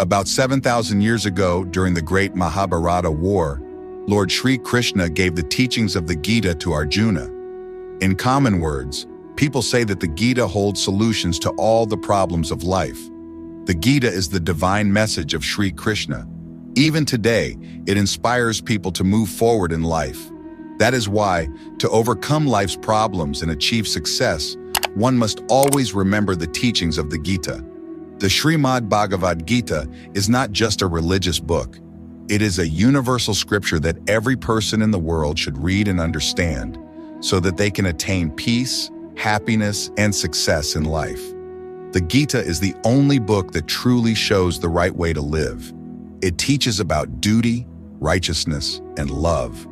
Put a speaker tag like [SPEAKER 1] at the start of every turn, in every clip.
[SPEAKER 1] About 7,000 years ago, during the great Mahabharata war, Lord Sri Krishna gave the teachings of the Gita to Arjuna. In common words, people say that the Gita holds solutions to all the problems of life. The Gita is the divine message of Sri Krishna. Even today, it inspires people to move forward in life. That is why, to overcome life's problems and achieve success, one must always remember the teachings of the Gita. The Srimad Bhagavad Gita is not just a religious book. It is a universal scripture that every person in the world should read and understand, so that they can attain peace, happiness, and success in life. The Gita is the only book that truly shows the right way to live. It teaches about duty, righteousness, and love.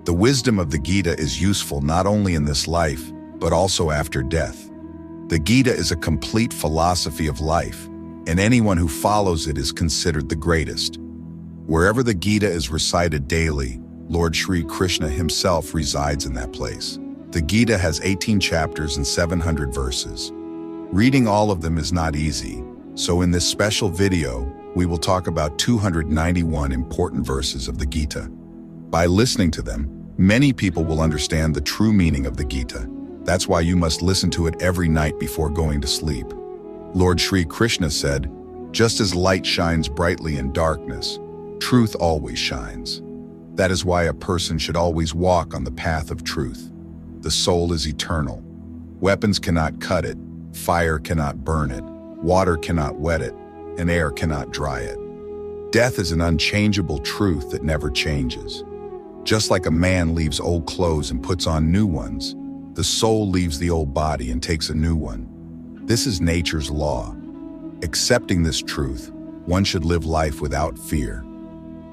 [SPEAKER 1] The wisdom of the Gita is useful not only in this life, but also after death. The Gita is a complete philosophy of life, and anyone who follows it is considered the greatest. Wherever the Gita is recited daily, Lord Sri Krishna himself resides in that place. The Gita has 18 chapters and 700 verses. Reading all of them is not easy, so in this special video, we will talk about 291 important verses of the Gita. By listening to them, many people will understand the true meaning of the Gita. That's why you must listen to it every night before going to sleep. Lord Sri Krishna said, "Just as light shines brightly in darkness, truth always shines." That is why a person should always walk on the path of truth. The soul is eternal. Weapons cannot cut it, fire cannot burn it, water cannot wet it, and air cannot dry it. Death is an unchangeable truth that never changes. Just like a man leaves old clothes and puts on new ones, the soul leaves the old body and takes a new one. This is nature's law. Accepting this truth, one should live life without fear.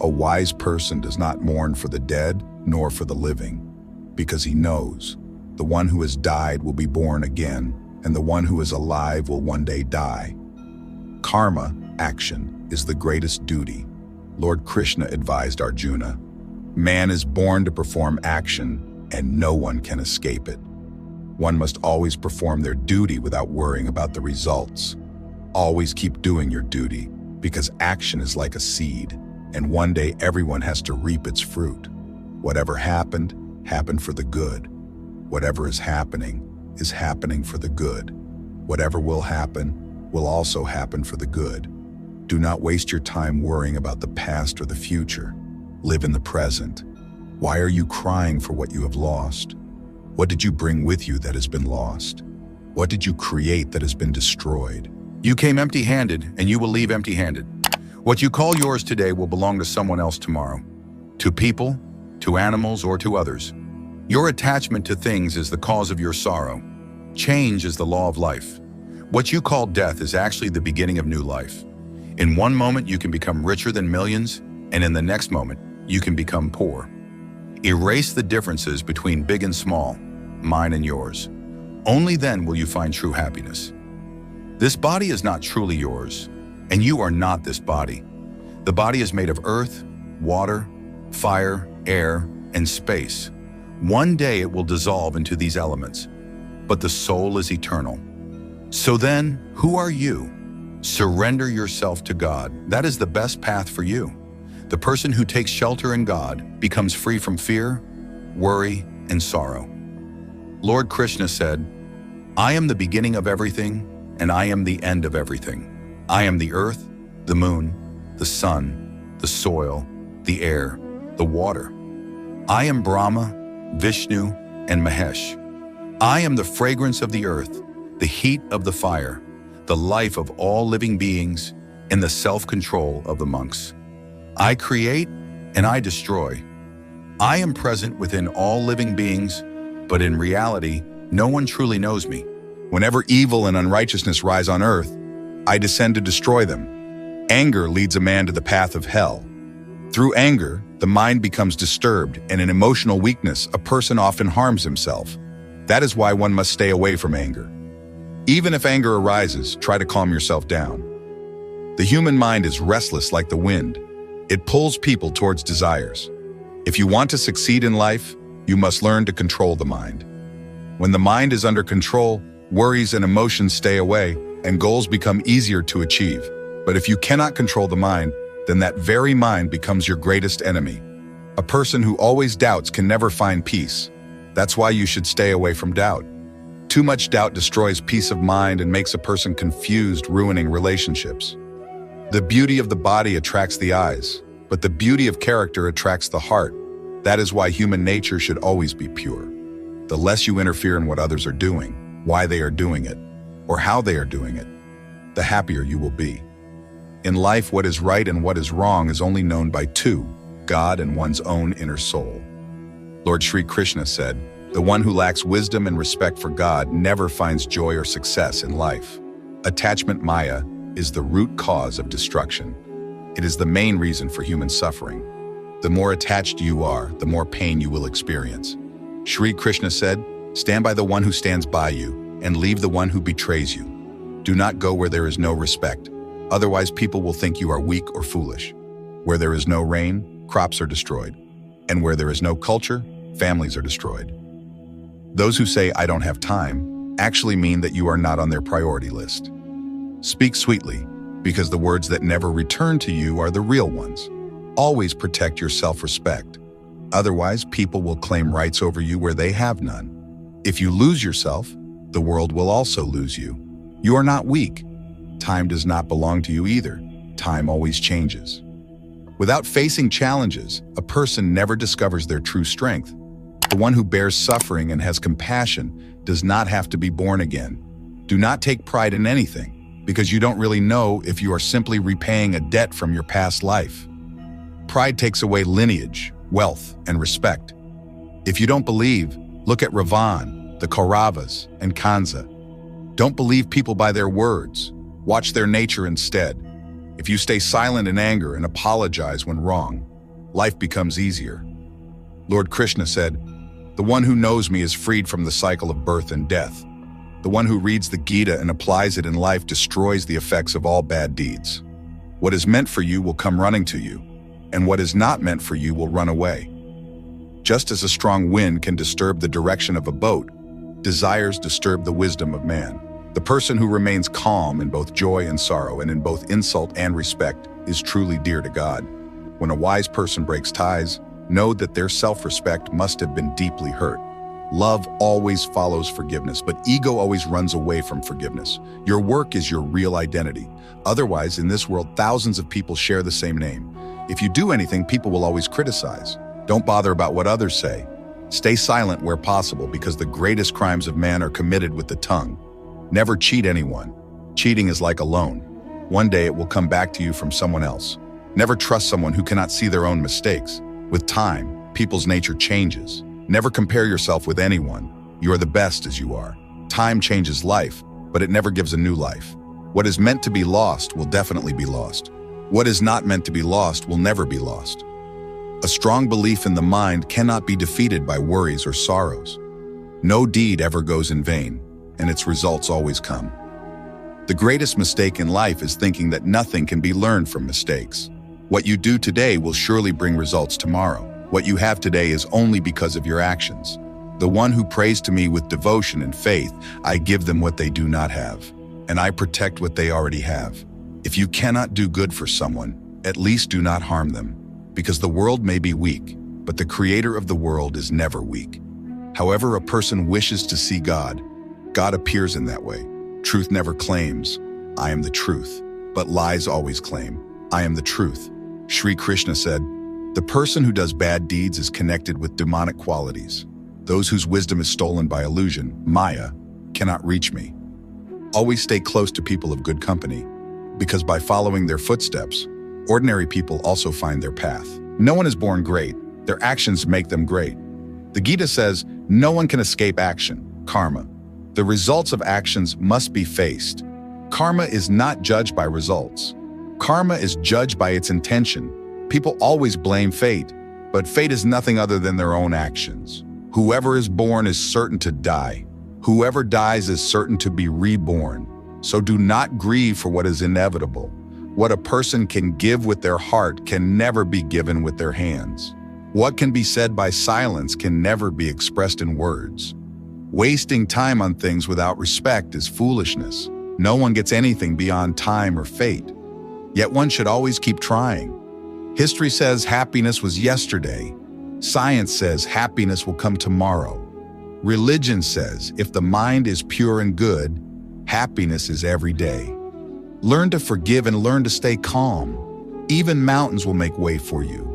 [SPEAKER 1] A wise person does not mourn for the dead nor for the living, because he knows the one who has died will be born again, and the one who is alive will one day die. Karma, action, is the greatest duty. Lord Krishna advised Arjuna, "Man is born to perform action, and no one can escape it." One must always perform their duty without worrying about the results. Always keep doing your duty, because action is like a seed, and one day everyone has to reap its fruit. Whatever happened, happened for the good. Whatever is happening for the good. Whatever will happen also happen for the good. Do not waste your time worrying about the past or the future. Live in the present. Why are you crying for what you have lost? What did you bring with you that has been lost? What did you create that has been destroyed? You came empty-handed, and you will leave empty-handed. What you call yours today will belong to someone else tomorrow. To people, to animals, or to others. Your attachment to things is the cause of your sorrow. Change is the law of life. What you call death is actually the beginning of new life. In one moment, you can become richer than millions, and in the next moment, you can become poor. Erase the differences between big and small, mine and yours. Only then will you find true happiness. This body is not truly yours, and you are not this body. The body is made of earth, water, fire, air, and space. One day it will dissolve into these elements, but the soul is eternal. So then, who are you? Surrender yourself to God. That is the best path for you. The person who takes shelter in God becomes free from fear, worry, and sorrow. Lord Krishna said, "I am the beginning of everything, and I am the end of everything. I am the earth, the moon, the sun, the soil, the air, the water. I am Brahma, Vishnu, and Mahesh. I am the fragrance of the earth, the heat of the fire, the life of all living beings, and the self-control of the monks. I create and I destroy. I am present within all living beings, but in reality, no one truly knows me. Whenever evil and unrighteousness rise on earth, I descend to destroy them. Anger leads a man to the path of hell. Through anger, the mind becomes disturbed, and in emotional weakness, a person often harms himself. That is why one must stay away from anger. Even if anger arises, try to calm yourself down. The human mind is restless like the wind. It pulls people towards desires. If you want to succeed in life, you must learn to control the mind. When the mind is under control, worries and emotions stay away, and goals become easier to achieve. But if you cannot control the mind, then that very mind becomes your greatest enemy. A person who always doubts can never find peace. That's why you should stay away from doubt. Too much doubt destroys peace of mind and makes a person confused, ruining relationships. The beauty of the body attracts the eyes, but the beauty of character attracts the heart. That is why human nature should always be pure. The less you interfere in what others are doing, why they are doing it, or how they are doing it, the happier you will be. In life, what is right and what is wrong is only known by two, God and one's own inner soul. Lord Sri Krishna said, "The one who lacks wisdom and respect for God never finds joy or success in life." Attachment Maya is the root cause of destruction. It is the main reason for human suffering. The more attached you are, the more pain you will experience. Sri Krishna said, "Stand by the one who stands by you, and leave the one who betrays you. Do not go where there is no respect. Otherwise, people will think you are weak or foolish. Where there is no rain, crops are destroyed. And where there is no culture, families are destroyed." Those who say, "I don't have time," actually mean that you are not on their priority list. Speak sweetly, because the words that never return to you are the real ones. Always protect your self-respect. Otherwise, people will claim rights over you where they have none. If you lose yourself, the world will also lose you. You are not weak. Time does not belong to you either. Time always changes. Without facing challenges, a person never discovers their true strength. The one who bears suffering and has compassion does not have to be born again. Do not take pride in anything, because you don't really know if you are simply repaying a debt from your past life. Pride takes away lineage, wealth, and respect. If you don't believe, look at Ravan, the Kauravas, and Kansa. Don't believe people by their words. Watch their nature instead. If you stay silent in anger and apologize when wrong, life becomes easier. Lord Krishna said, "The one who knows me is freed from the cycle of birth and death. The one who reads the Gita and applies it in life destroys the effects of all bad deeds. What is meant for you will come running to you, and what is not meant for you will run away." Just as a strong wind can disturb the direction of a boat, desires disturb the wisdom of man. The person who remains calm in both joy and sorrow and in both insult and respect is truly dear to God. When a wise person breaks ties, know that their self-respect must have been deeply hurt. Love always follows forgiveness, but ego always runs away from forgiveness. Your work is your real identity. Otherwise, in this world, thousands of people share the same name. If you do anything, people will always criticize. Don't bother about what others say. Stay silent where possible, because the greatest crimes of man are committed with the tongue. Never cheat anyone. Cheating is like a loan. One day it will come back to you from someone else. Never trust someone who cannot see their own mistakes. With time, people's nature changes. Never compare yourself with anyone. You are the best as you are. Time changes life, but it never gives a new life. What is meant to be lost will definitely be lost. What is not meant to be lost will never be lost. A strong belief in the mind cannot be defeated by worries or sorrows. No deed ever goes in vain, and its results always come. The greatest mistake in life is thinking that nothing can be learned from mistakes. What you do today will surely bring results tomorrow. What you have today is only because of your actions. The one who prays to me with devotion and faith, I give them what they do not have, and I protect what they already have. If you cannot do good for someone, at least do not harm them, because the world may be weak, but the creator of the world is never weak. However a person wishes to see God, God appears in that way. Truth never claims, "I am the truth," but lies always claim, "I am the truth." Sri Krishna said, "The person who does bad deeds is connected with demonic qualities. Those whose wisdom is stolen by illusion, Maya, cannot reach me." Always stay close to people of good company, because by following their footsteps, ordinary people also find their path. No one is born great. Their actions make them great. The Gita says, no one can escape action, karma. The results of actions must be faced. Karma is not judged by results. Karma is judged by its intention. People always blame fate, but fate is nothing other than their own actions. Whoever is born is certain to die. Whoever dies is certain to be reborn. So do not grieve for what is inevitable. What a person can give with their heart can never be given with their hands. What can be said by silence can never be expressed in words. Wasting time on things without respect is foolishness. No one gets anything beyond time or fate. Yet one should always keep trying. History says happiness was yesterday. Science says happiness will come tomorrow. Religion says if the mind is pure and good, happiness is every day. Learn to forgive and learn to stay calm. Even mountains will make way for you.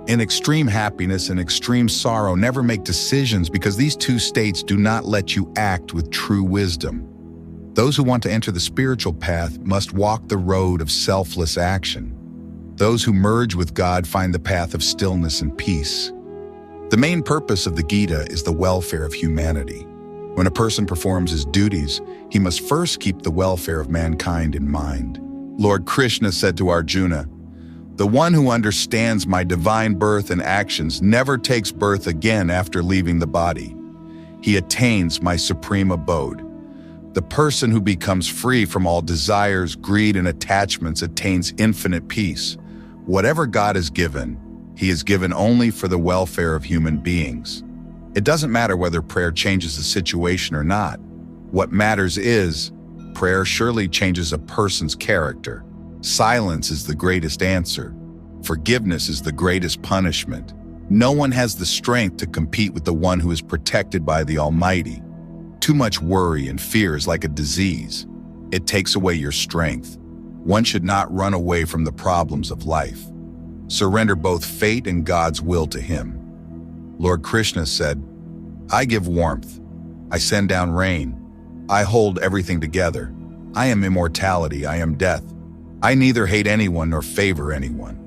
[SPEAKER 1] In extreme happiness and extreme sorrow, never make decisions because these two states do not let you act with true wisdom. Those who want to enter the spiritual path must walk the road of selfless action. Those who merge with God find the path of stillness and peace. The main purpose of the Gita is the welfare of humanity. When a person performs his duties, he must first keep the welfare of mankind in mind. Lord Krishna said to Arjuna, "The one who understands my divine birth and actions never takes birth again after leaving the body. He attains my supreme abode. The person who becomes free from all desires, greed, and attachments attains infinite peace. Whatever God has given, He is given only for the welfare of human beings. It doesn't matter whether prayer changes the situation or not. What matters is, prayer surely changes a person's character. Silence is the greatest answer. Forgiveness is the greatest punishment. No one has the strength to compete with the one who is protected by the Almighty. Too much worry and fear is like a disease. It takes away your strength. One should not run away from the problems of life. Surrender both fate and God's will to Him. Lord Krishna said, "I give warmth. I send down rain. I hold everything together. I am immortality. I am death. I neither hate anyone nor favor anyone.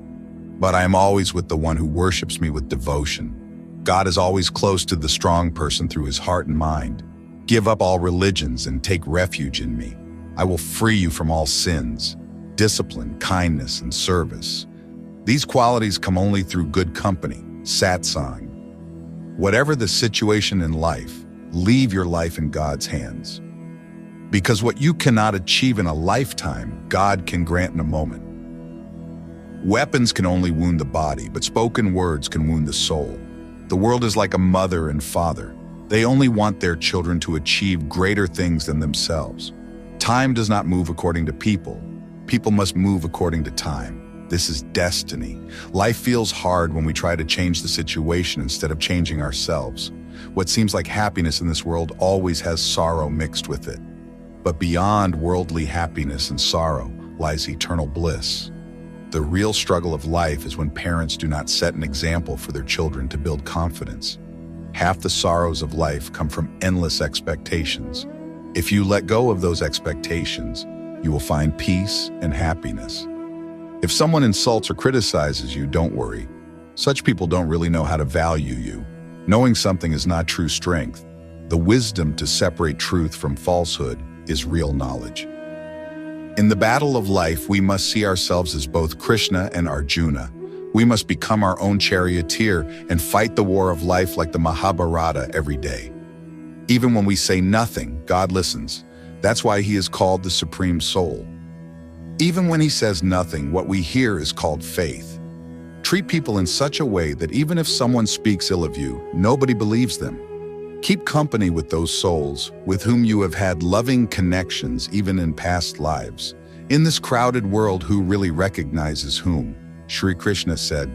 [SPEAKER 1] But I am always with the one who worships me with devotion. God is always close to the strong person through his heart and mind. Give up all religions and take refuge in me. I will free you from all sins, discipline, kindness, and service. These qualities come only through good company, satsang. Whatever the situation in life, leave your life in God's hands. Because what you cannot achieve in a lifetime, God can grant in a moment. Weapons can only wound the body, but spoken words can wound the soul. The world is like a mother and father. They only want their children to achieve greater things than themselves. Time does not move according to people. People must move according to time. This is destiny. Life feels hard when we try to change the situation instead of changing ourselves. What seems like happiness in this world always has sorrow mixed with it. But beyond worldly happiness and sorrow lies eternal bliss. The real struggle of life is when parents do not set an example for their children to build confidence. Half the sorrows of life come from endless expectations. If you let go of those expectations, you will find peace and happiness. If someone insults or criticizes you, don't worry. Such people don't really know how to value you. Knowing something is not true strength. The wisdom to separate truth from falsehood is real knowledge. In the battle of life, we must see ourselves as both Krishna and Arjuna. We must become our own charioteer and fight the war of life like the Mahabharata every day. Even when we say nothing, God listens. That's why He is called the Supreme Soul. Even when He says nothing, what we hear is called faith. Treat people in such a way that even if someone speaks ill of you, nobody believes them. Keep company with those souls with whom you have had loving connections even in past lives. In this crowded world, who really recognizes whom? Sri Krishna said,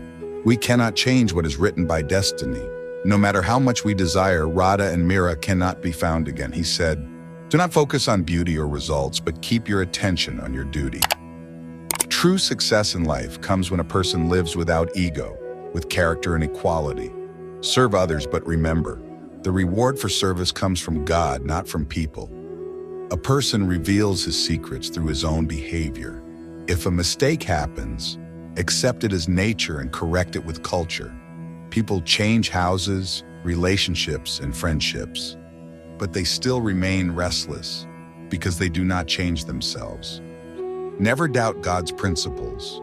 [SPEAKER 1] "We cannot change what is written by destiny. No matter how much we desire, Radha and Mira cannot be found again." He said, "Do not focus on beauty or results, but keep your attention on your duty." True success in life comes when a person lives without ego, with character and equality. Serve others, but remember, the reward for service comes from God, not from people. A person reveals his secrets through his own behavior. If a mistake happens, accept it as nature and correct it with culture. People change houses, relationships, and friendships, but they still remain restless because they do not change themselves. Never doubt God's principles.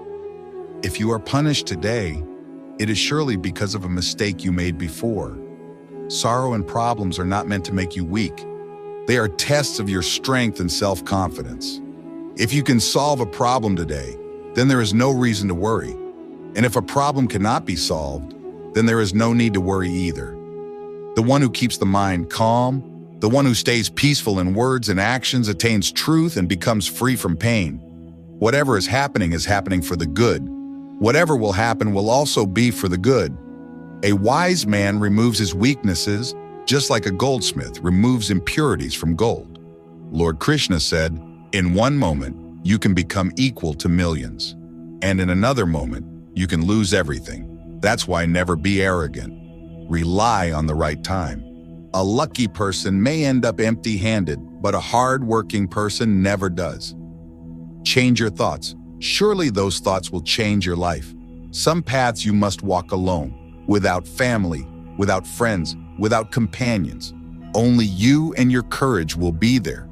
[SPEAKER 1] If you are punished today, it is surely because of a mistake you made before. Sorrow and problems are not meant to make you weak. They are tests of your strength and self-confidence. If you can solve a problem today, then there is no reason to worry. And if a problem cannot be solved, then there is no need to worry either. The one who keeps the mind calm, the one who stays peaceful in words and actions, attains truth and becomes free from pain. Whatever is happening for the good. Whatever will happen will also be for the good. A wise man removes his weaknesses, just like a goldsmith removes impurities from gold. Lord Krishna said, in one moment, you can become equal to millions. And in another moment, you can lose everything. That's why never be arrogant. Rely on the right time. A lucky person may end up empty-handed, but a hard-working person never does. Change your thoughts. Surely those thoughts will change your life. Some paths you must walk alone, without family, without friends, without companions. Only you and your courage will be there.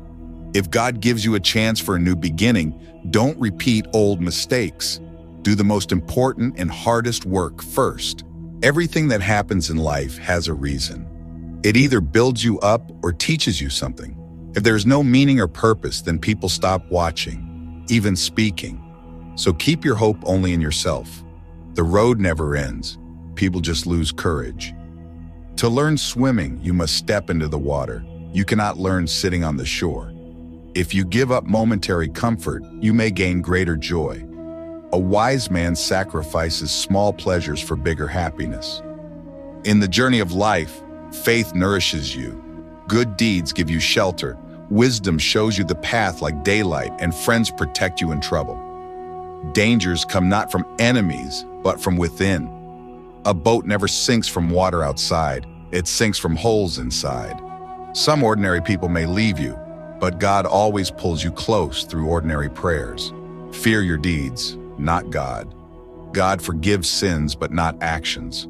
[SPEAKER 1] If God gives you a chance for a new beginning, don't repeat old mistakes. Do the most important and hardest work first. Everything that happens in life has a reason. It either builds you up or teaches you something. If there is no meaning or purpose, then people stop watching, even speaking. So keep your hope only in yourself. The road never ends. People just lose courage. To learn swimming, you must step into the water. You cannot learn sitting on the shore. If you give up momentary comfort, you may gain greater joy. A wise man sacrifices small pleasures for bigger happiness. In the journey of life, faith nourishes you. Good deeds give you shelter. Wisdom shows you the path like daylight, and friends protect you in trouble. Dangers come not from enemies, but from within. A boat never sinks from water outside. It sinks from holes inside. Some ordinary people may leave you, but God always pulls you close through ordinary prayers. Fear your deeds, not God. God forgives sins, but not actions.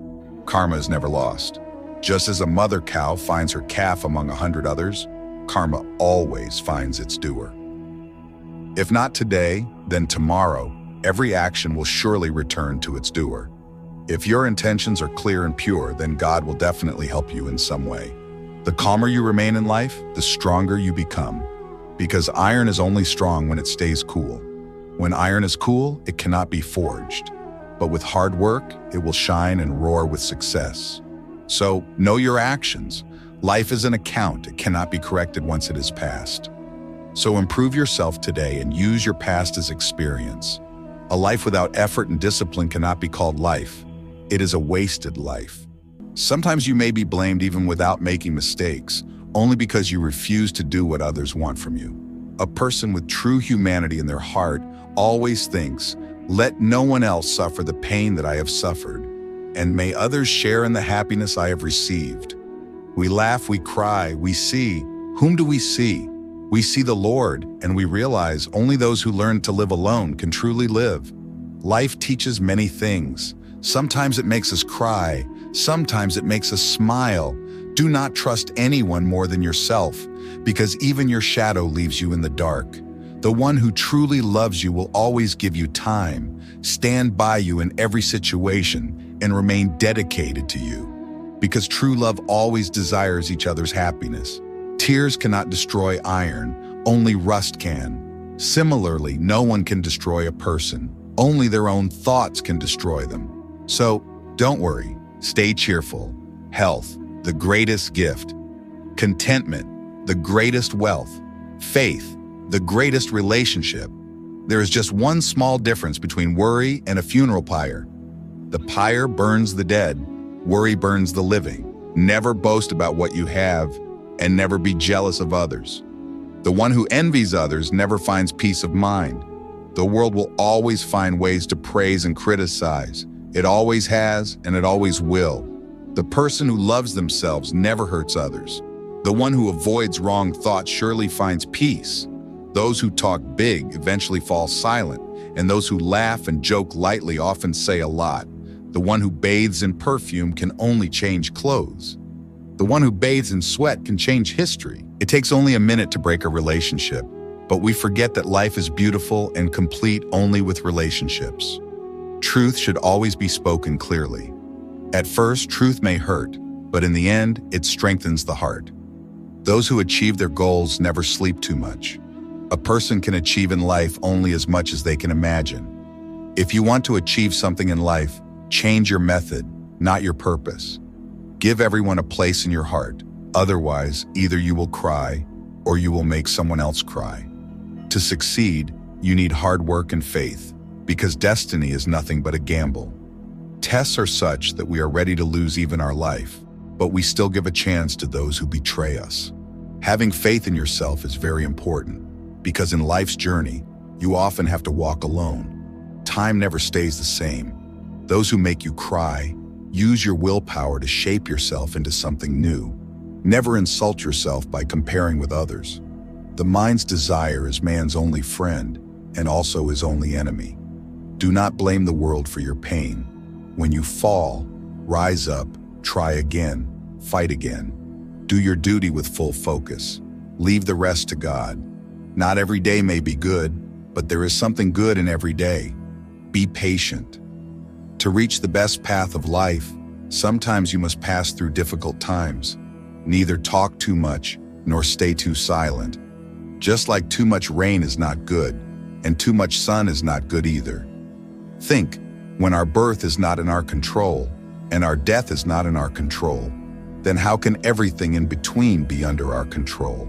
[SPEAKER 1] Karma is never lost. Just as a mother cow finds her calf among 100 others, karma always finds its doer. If not today, then tomorrow, every action will surely return to its doer. If your intentions are clear and pure, then God will definitely help you in some way. The calmer you remain in life, the stronger you become. Because iron is only strong when it stays cool. When iron is cool, it cannot be forged. But with hard work, it will shine and roar with success. So, know your actions. Life is an account. It cannot be corrected once it is past. So improve yourself today and use your past as experience. A life without effort and discipline cannot be called life. It is a wasted life. Sometimes you may be blamed even without making mistakes, only because you refuse to do what others want from you. A person with true humanity in their heart always thinks, let no one else suffer the pain that I have suffered, and may others share in the happiness I have received. We laugh, we cry, we see. Whom do we see? We see the Lord, and we realize only those who learn to live alone can truly live. Life teaches many things. Sometimes it makes us cry. Sometimes it makes us smile. Do not trust anyone more than yourself, because even your shadow leaves you in the dark. The one who truly loves you will always give you time, stand by you in every situation, and remain dedicated to you. Because true love always desires each other's happiness. Tears cannot destroy iron, only rust can. Similarly, no one can destroy a person. Only their own thoughts can destroy them. So, don't worry. Stay cheerful. Health, the greatest gift. Contentment, the greatest wealth. Faith, the greatest relationship. There is just one small difference between worry and a funeral pyre. The pyre burns the dead. Worry burns the living. Never boast about what you have, and never be jealous of others. The one who envies others never finds peace of mind. The world will always find ways to praise and criticize. It always has, and it always will. The person who loves themselves never hurts others. The one who avoids wrong thoughts surely finds peace. Those who talk big eventually fall silent, and those who laugh and joke lightly often say a lot. The one who bathes in perfume can only change clothes. The one who bathes in sweat can change history. It takes only a minute to break a relationship, but we forget that life is beautiful and complete only with relationships. Truth should always be spoken clearly. At first, truth may hurt, but in the end, it strengthens the heart. Those who achieve their goals never sleep too much. A person can achieve in life only as much as they can imagine. If you want to achieve something in life, change your method, not your purpose. Give everyone a place in your heart. Otherwise, either you will cry or you will make someone else cry. To succeed, You need hard work and faith, because destiny is nothing but a gamble. Tests are such that we are ready to lose even our life, but we still give a chance to those who betray us. Having faith in yourself is very important, because in life's journey, you often have to walk alone. Time never stays the same. Those who make you cry, use your willpower to shape yourself into something new. Never insult yourself by comparing with others. The mind's desire is man's only friend, and also his only enemy. Do not blame the world for your pain. When you fall, rise up, try again, fight again. Do your duty with full focus. Leave the rest to God. Not every day may be good, but there is something good in every day. Be patient. To reach the best path of life, sometimes you must pass through difficult times. Neither talk too much, nor stay too silent. Just like too much rain is not good, and too much sun is not good either. Think, when our birth is not in our control, and our death is not in our control, then how can everything in between be under our control?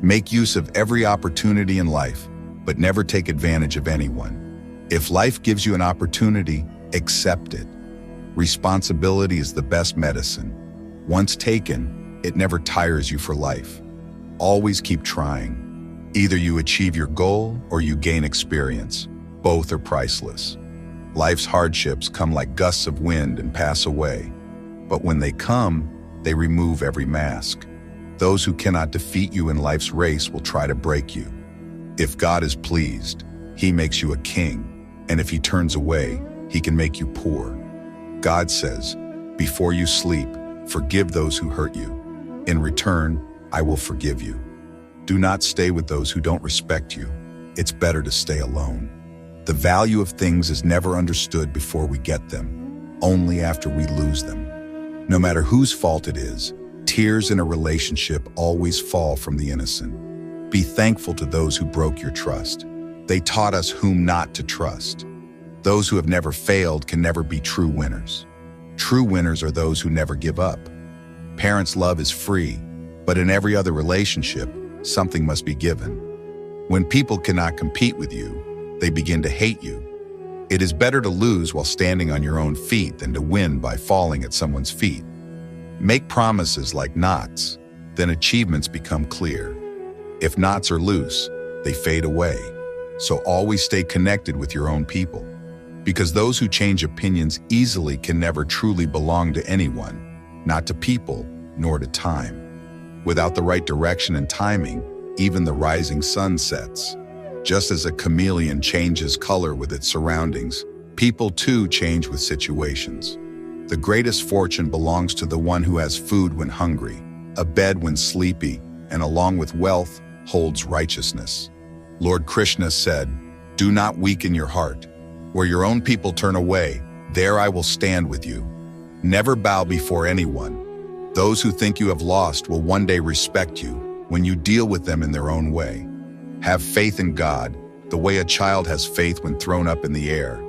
[SPEAKER 1] Make use of every opportunity in life, but never take advantage of anyone. If life gives you an opportunity, accept it. Responsibility is the best medicine. Once taken, it never tires you for life. Always keep trying. Either you achieve your goal or you gain experience. Both are priceless. Life's hardships come like gusts of wind and pass away. But when they come, they remove every mask. Those who cannot defeat you in life's race will try to break you. If God is pleased, He makes you a king, and if He turns away, He can make you poor. God says, before you sleep, forgive those who hurt you. In return, I will forgive you. Do not stay with those who don't respect you. It's better to stay alone. The value of things is never understood before we get them, only after we lose them. No matter whose fault it is, tears in a relationship always fall from the innocent. Be thankful to those who broke your trust. They taught us whom not to trust. Those who have never failed can never be true winners. True winners are those who never give up. Parents' love is free, but in every other relationship, something must be given. When people cannot compete with you, they begin to hate you. It is better to lose while standing on your own feet than to win by falling at someone's feet. Make promises like knots, then achievements become clear. If knots are loose, they fade away. So always stay connected with your own people, because those who change opinions easily can never truly belong to anyone, not to people, nor to time. Without the right direction and timing, even the rising sun sets. Just as a chameleon changes color with its surroundings, people too change with situations. The greatest fortune belongs to the one who has food when hungry, a bed when sleepy, and along with wealth, holds righteousness. Lord Krishna said, "Do not weaken your heart. Where your own people turn away, there I will stand with you. Never bow before anyone. Those who think you have lost will one day respect you when you deal with them in their own way. Have faith in God, the way a child has faith when thrown up in the air.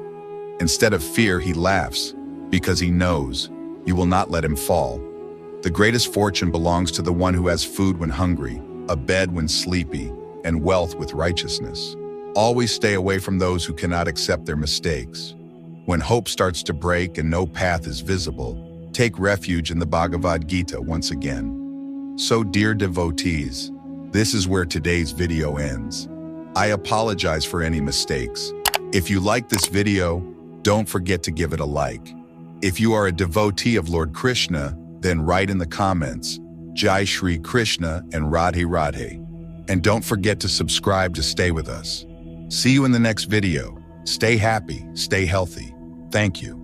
[SPEAKER 1] Instead of fear, he laughs, because he knows you will not let him fall. The greatest fortune belongs to the one who has food when hungry, a bed when sleepy, and wealth with righteousness. Always stay away from those who cannot accept their mistakes. When hope starts to break and no path is visible, take refuge in the Bhagavad Gita once again. So, dear devotees, this is where today's video ends. I apologize for any mistakes. If you like this video, don't forget to give it a like. If you are a devotee of Lord Krishna, then write in the comments, Jai Shri Krishna and Radhe Radhe. And don't forget to subscribe to stay with us. See you in the next video. Stay happy, stay healthy. Thank you.